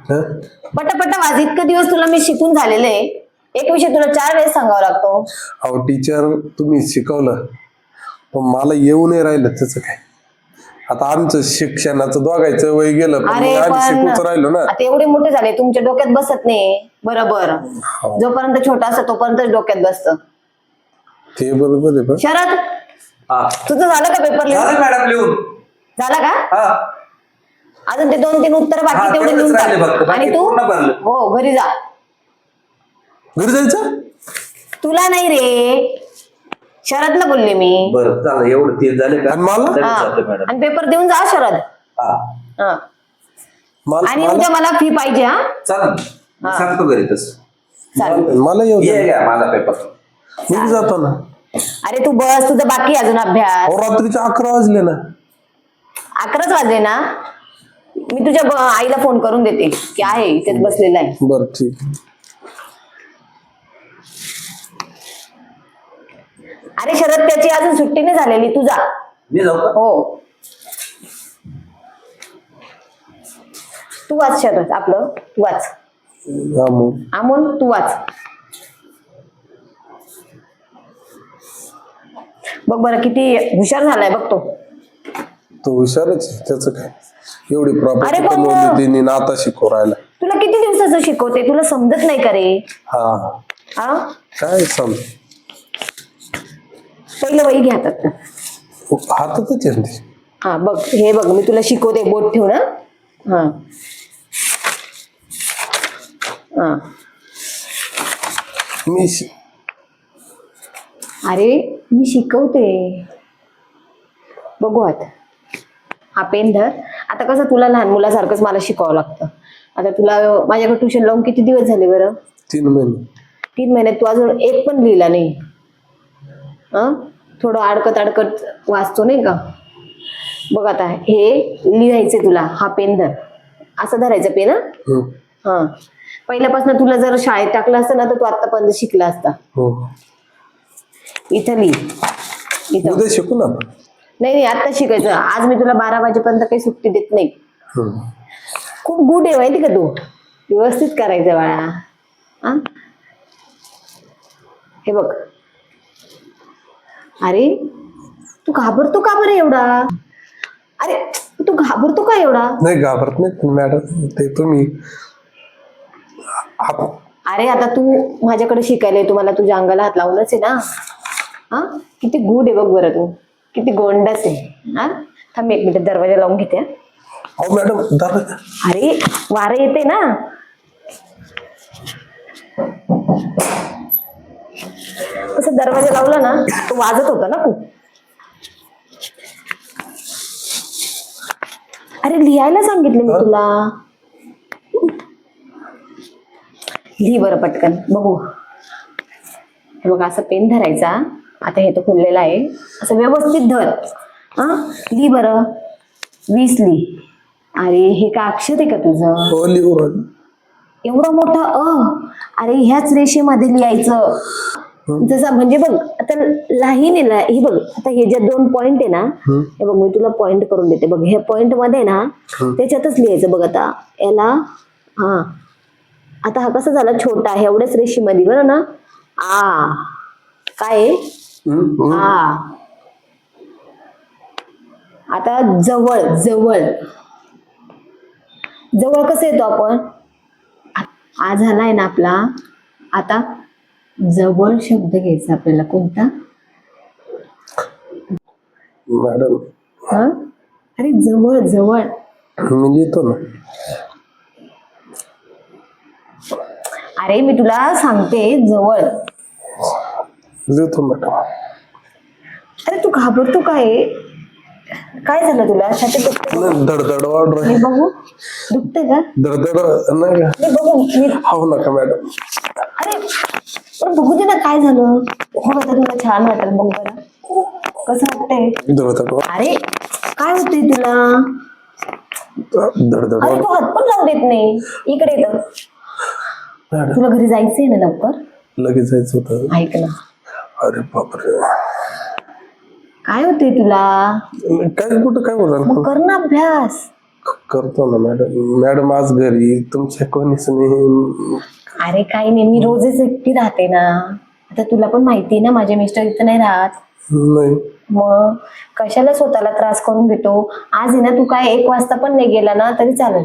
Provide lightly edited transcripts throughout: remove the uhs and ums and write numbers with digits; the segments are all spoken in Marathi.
पटापट वाज. इतके दिवस तुला मी शिकून झालेलं आहे. एक विषय तुला 4 वेळेस सांगावा लागतो. अहो टीचर तुम्ही शिकवलं पण मला येऊ नाही राहिलं त्याचं काय. आता आमचं शिक्षणाचं दोघायचं वय गेलं पण अरे आम्ही पण शिकूच राहिलो ना. आता एवढे मोठे झाले तुमच्या डोक्यात बसत नाही. बरोबर जोपर्यंत छोटा असतो तोपर्यंत डोक्यात बसतं. ते बरोबर आहे पण शरद तुझं झालं का पेपर लिहून? मॅडम लिहून झाला का? हा अजून ते 2-3 उत्तर बाकी तेवढे तेवढंच लिहून राहिले फक्त. टाक. बाकी आणि तू पूर्ण भरलं. हो घरी जा. घरी जायचं. तुला नाही रे शरदला बोलले मी. बरं झालं एवढं ते झाले का? आणि मला? लगेच हा. जातो मॅडम. आणि पेपर देऊन जा शरद. हा हा. आणि मला उद्या मला फी पाहिजे. हा चालेल मी सांगतो घरी तसं. चालेल. मला येऊ ये दे. घ्या माझा पेपर. मी जातो ना. अरे तू बस तुझं बाकी आहे अजून अभ्यास. अहो रात्रीचे 11 वाजले ना. 11च वाजले ना. मी तुझ्या आईला फोन करून देते की आहे इथेच बसलेला आहे. बरं ठीक आहे. अरे शरद त्याची अजून सुट्टी नाही झालेली. तू जा. मी जाऊ का? हो तू वाच शरद आपलं. तू वाच. हा मग. अमोल तू वाच. बघ बरं किती हुशार झालाय बघ तो. तो हुशारच आहे, त्याचं काय. एवढी अरे प्रॉपर्टी पण कमवली त्यांनी ना आता शिकवू राहिला. तुला किती दिवसाचं शिकवते तुला समजत नाही का रे? हा हा काय समज पहिलं वही घ्या हातात. हातातच आहे ते. हा बघ हे बघ मी तुला शिकवते बोट ठेवून. हा हा मी अरे मी शिकवते. बघू आता. हा पेन धर. आता कसं तुला लहान मुलासारखंच मला शिकवावं लागतं. आता तुला माझ्याकडे ट्युशन लावून किती दिवस झाले बरं? 3 महिने. 3 महिन्यात तू अजून एक पण लिहिला नाही. थोडं अडकत वाचतो नाही का? बघ आता हे लिहायचे तुला. हा पेन धर. असं धरायचं पेन. हा पहिल्यापासून तुला जर शाळेत टाकलं असतं ना तर तू आतापर्यंत शिकला असता. हो इथं लिह. इथं उद्या शिकू ना आपण. नाही आता शिकायचं. आज मी तुला 12 वाजेपर्यंत काही सुट्टी देत नाही. खूप गुड आहे माहिती का तू. व्यवस्थित करायचं बाळा. हे बघ. अरे तू घाबरतो का बरं एवढा? अरे तू घाबरतो का एवढा? नाही घाबरत नाही मॅडम. ते तुम्ही अरे आता तू माझ्याकडे शिकायला तुम्हाला तुझ्या अंगाला हात लावूनच आहे ना. हा किती गुड आहे बघ बरं तू. किती गोंडस आहे. हा थांब 1 मिनिट दरवाजा लावून घेते. अहो मॅडम अरे वारं येते ना. तसं दरवाजा लावला ना तो वाजत होता ना खूप. अरे लिहायला सांगितलं मी तुला. लिही बरं पटकन बघू. हे बघ असं पेन धरायचा. आता हे तो खुललेला आहे. असं व्यवस्थित धर. लिही बरं. 20 लिही. अरे हे का अक्षर आहे का तुझं? एवढं मोठं अरे ह्याच रेषेमध्ये लिहायचं. जसं म्हणजे बघ आता लाईन आहे ना ही बघ. आता हे जे 2 पॉइंट आहे ना हे बघ मी तुला पॉइंट करून देते बघ. हे पॉइंट मध्ये ना त्याच्यातच लिहायचं बघ. आता याला हा आता हा कसा झाला छोटा एवढ्याच रेषेमध्ये बरं ना. काय आता जवळ जवळ जवळ कसं येतो आपण. आ झालाय ना आपला. आता जवळ शब्द घ्यायचा आपल्याला. कोणता मॅडम? अरे जवळ जवळ. मी लिहितो ना. अरे मी तुला सांगते जवळ लिहितो मॅडम. अरे तू घाबरतो काय? काय झालं तुला? धडधड वाढ हे बघू. दुखतंय का? धडधड नाही का? बघू. हो नका मॅडम. अरे पण बघू दे ना काय झालं. बघ आता तुला छान वाटेल बघ बरं. कसं वाटतंय? धडधड. अरे काय होतंय तुला? धडधड. अरे तू हात पण लावू देत नाही. इकडे येतं. तुला घरी जायचंय ना लवकर? लगेच जायचं होतं. ऐक ना. अरे बापरे. काय होतंय तुला? काय कुठं काय बोला. मग कर ना अभ्यास. करतो ना मॅडम. मॅडम आज घरी तुमच्या कोणीच नाही. अरे काही नाही, मी रोजच एकटी राहते ना. आता तुला पण माहिती आहे ना, माझे मिस्टर इथं नाही राहत. नाही मग कशाला स्वतःला त्रास करून घेतो. आज आहे ना, तू काय 1 वाजता पण नाही गेला ना तरी चालेल.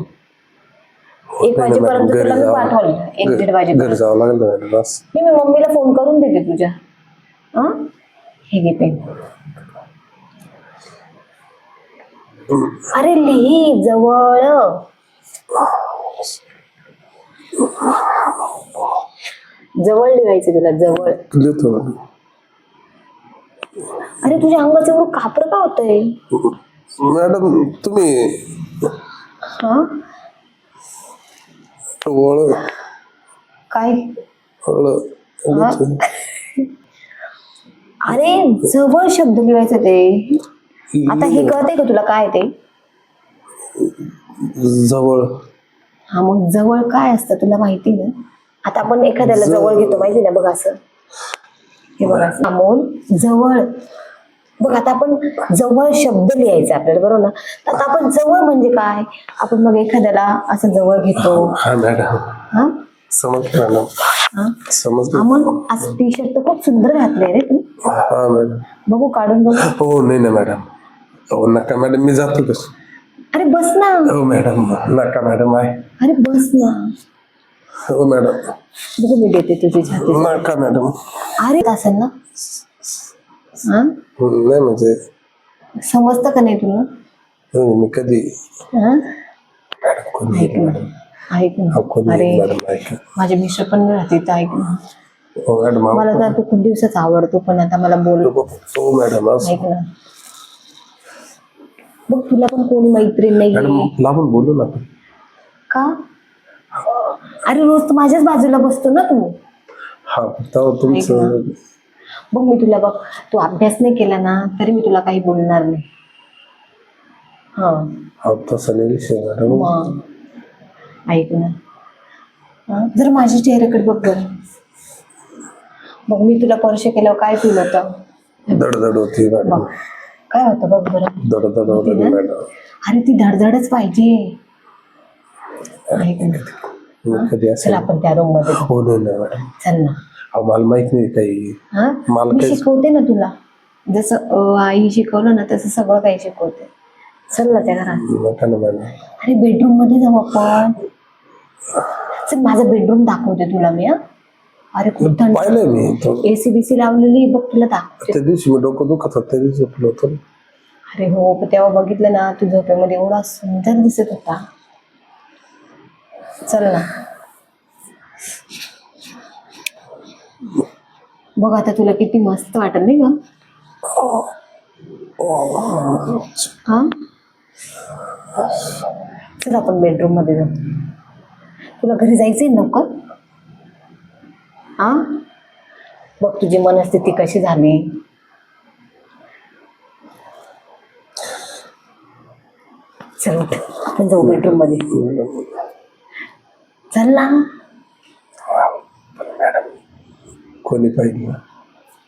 1 वाजेपर्यंत तुला मी पाठवलं. 1-1:30 घरी वाजेपर्यंत जावं लागलं मॅडम आज. मी मम्मीला फोन करून देते तुझ्या. हा हे घे पेन. अरे लिही जवळ. जवळ लिहायचं तुला, जवळ. लिहितो मॅडम. अरे तुझ्या अंगाचं एवढं कापड का होतंय? मॅडम तुम्ही हा ओळ काय? ओळ हा? अरे जवळ शब्द लिहायचं ते. आता हे कळतंय का तुला काय ते? जवळ. हा मग जवळ काय असतं तुला माहिती ना. आता आपण एखाद्याला जवळ घेतो माहिती ना, बघ असं. हे बघा अमोल जवळ. बघ आता आपण जवळ शब्द लिहायचा आपल्याला, बरोबर ना. तर आता आपण जवळ म्हणजे काय, आपण मग एखाद्याला असं जवळ घेतो. हा मॅडम हा समजलं मॅडम. हा समजलं. अमोल असं टी-शर्ट तर खूप सुंदर घातलंय रे तू. हा मॅडम. बघू काढून बघू. हो नाही ना मॅडम. हो नका मॅडम, मी जातो कसं. अरे बस ना. हो मॅडम नका मॅडम. आहे अरे बस ना. हो मॅडम. बघू मी देते तुझी छाती. नका मॅडम. अरे असेल ना. हा नाही म्हणजे समजतं का नाही तुला? मी कधी हा मॅडम कोणी ऐक ना, ऐक हो, ना. कोणी अरे मॅडम ऐका. माझे मिस्टर पण राहते तर ऐक ना. हो मॅडम. मला तर तू खूप दिवसाचा आवडतो, पण आता मला बोल. हो मॅडम. ऐक ना, बघ तुला पण कोणी मैत्रीण मॅडम नाहीये लांबून बोलू ना आपण. का? अरे रोज तू माझ्याच बाजूला बसतो ना तू. हा तेव्हा तुमचं. बघ मी तुला, बघ तू अभ्यास नाही केला ना तरी मी तुला काही बोलणार नाही. हा हा तसा नाही विषय मॅडम. मग ऐक ना, हा, जर माझ्या चेहऱ्याकडे बघ बरं. बघ मी तुला स्पर्श केल्यावर काय फील होतं? दडदड होती बघ मॅडम. काय होतं बघ बरं. दडदड होती होती ना? मॅडम. अरे ती धडधडच पाहिजे. ऐक ना, कधी चल असेल. आपण त्या रूम मध्ये जाऊ. हो नाही ना मॅडम. चल ना. अहो मला माहित नाही काही. हा मला मी काही- शिकवते ना तुला, जसं आई शिकवलं ना तसं सगळं काही शिकवते. चल ना त्या घरात. नका ना मॅडम. अरे बेडरूम मध्ये जाऊ आपण. चल माझं बेडरूम दाखवते तुला मी. हा अरे खूप थंड. पाहिलंय मी तो. AC BC लावलेली आहे, बघ तुला दाखवते. त्या दिवशी मी डोकं दुखत होतं त्या दिवशी झोपलो होतो. अरे हो, पण तेव्हा बघितलं ना तू झोपेमध्ये एवढा सुंदर दिसत होता. चल ना. बघ आता तुला किती मस्त वाटेल नाही का? हा चल आपण बेडरूम मध्ये जाऊ. तुला घरी जायचंय लवकर? हा बघ तुझी मनस्थिती कशी झाली. चल उठ, आपण जाऊ बेडरूम मध्ये. चल ना. कोणी पाहिजे.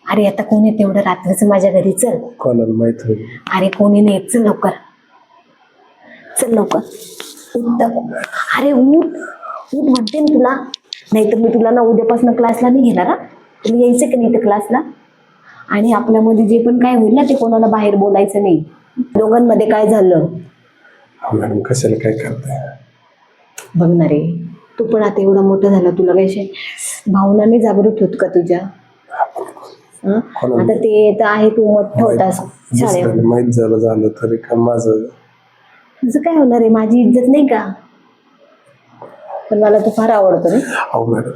अरे आता कोण आहे तेवढं रात्रीचं माझ्या घरी? चल. कोणाला माहित होईल. अरे कोणी नाही, चल लवकर. चल लवकर उठ. अरे उठ उठ म्हणते ना तुला. नाहीतर मी तुला ना उद्यापासून क्लासला नाही घेणार. हा तुला यायचं का नाही तर क्लासला. आणि आपल्यामध्ये जे पण काय होईल ना ते कोणाला बाहेर बोलायचं नाही. दोघांमध्ये काय झालं मॅडम कशाला काय करताय. बघणार रे. तू पण आता एवढा मोठा झाला, तुला काही भावना नाही जागृत होत का तुझ्या? हं? आता ते तर आहे, तू मोठा होतास शाळेत. दुसऱ्याला माहित झालं तरी का माझं. तुझं काय होणार आहे? माझी इज्जत नाही का? पण मला तू फार आवडतो रे. हो मॅडम.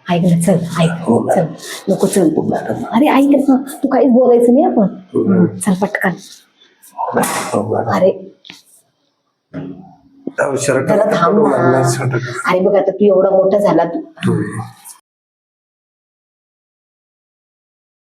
ऐक ना, चल ऐक. हो चल नको चल. मॅडम. अरे ऐक ना, तू काहीच बोलायचं नाही आपण. चल पटकन. हो मॅडम. अरे शर्ट जरा थांब ना. नाही शर्ट. अरे बघ आता तू एवढा मोठा झाला, तू